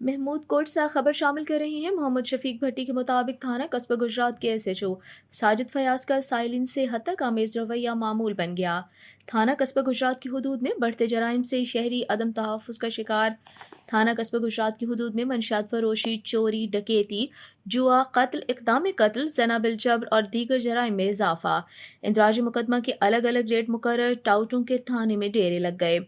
محمود کوٹ سے خبر شامل کر رہے ہیں۔ محمد شفیق بھٹی کے مطابق تھانہ قصبہ گجرات کے S H O Sajid Fayyaz کا سائلین سے ہتک آمیز رویہ معمول بن گیا۔ تھانہ قصبہ گجرات کی حدود میں بڑھتے جرائم سے شہری عدم تحفظ کا شکار۔ تھانہ قصبہ گجرات کی حدود میں منشیات فروشی، چوری، ڈکیتی، جوا، قتل، اقدام قتل، زنا بالجبر اور دیگر جرائم میں اضافہ۔ اندراج مقدمہ کے الگ الگ ریٹ مقرر، ٹاؤٹوں کے تھانے میں ڈیرے لگ گئے۔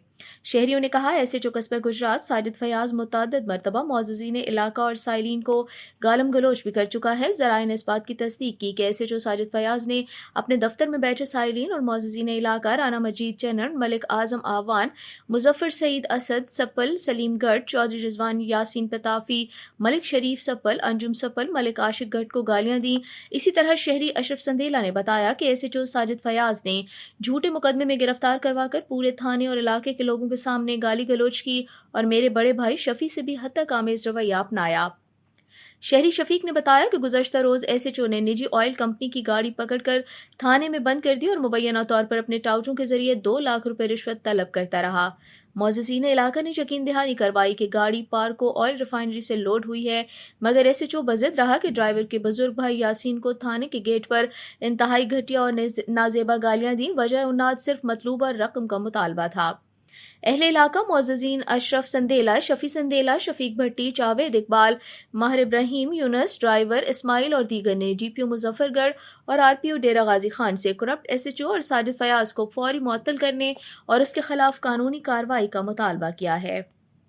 شہریوں نے کہا ایس ایچ او قصبہ گجرات ساجد فیاض متعدد مرتبہ معززین علاقہ اور سائلین کو گالم گلوچ بھی کر چکا ہے۔ ذرائع نے اس بات کی تصدیق کی کہ S H O Sajid Fayyaz نے اپنے دفتر میں بیٹھے سائلین اور معززین علاقہ رانا مجید چنن، ملک اعظم آوان، مظفر سعید اسد سپل، سلیم گڑھ، چودھری رضوان یاسین پتافی، ملک شریف سپل، انجم سپل، ملک عاشق گڑھ کو گالیاں دیں۔ اسی طرح شہری اشرف سندیلا نے بتایا کہ S H O Sajid Fayyaz نے جھوٹے مقدمے میں گرفتار کروا کر پورے تھانے اور علاقے کے لوگوں کے سامنے گالی گلوچ کی اور میرے بڑے بھائی شفیع سے بھی ہتک آمیز رویہ اپنایا۔ شہری شفیق نے بتایا کہ گزشتہ روز ایس ایچ او نے نجی آئل کمپنی کی گاڑی پکڑ کر تھانے میں بند کر دی اور مبینہ طور پر اپنے ٹاؤٹوں کے ذریعے 2 لاکھ روپے رشوت طلب کرتا رہا۔ معززین علاقہ نے یقین دہانی کروائی کہ گاڑی پارکو آئل ریفائنری سے لوڈ ہوئی ہے، مگر ایس ایچ او بضد رہا کہ ڈرائیور کے بزرگ بھائی یاسین کو تھانے کے گیٹ پر انتہائی گھٹیا اور نازیبا گالیاں دیں۔ وجہ اناد صرف مطلوبہ رقم کا مطالبہ تھا۔ اہل علاقہ معززین اشرف سندیلا، شفیع سندیلا، شفیق بھٹی، جاوید اقبال، ماہر ابراہیم، یونس، ڈرائیور اسماعیل اور دیگر نے ڈی پی او مظفر گڑھ اور آر پی او ڈیرہ غازی خان سے کرپٹ ایس ایچ او اور ساجد فیاض کو فوری معطل کرنے اور اس کے خلاف قانونی کارروائی کا مطالبہ کیا ہے۔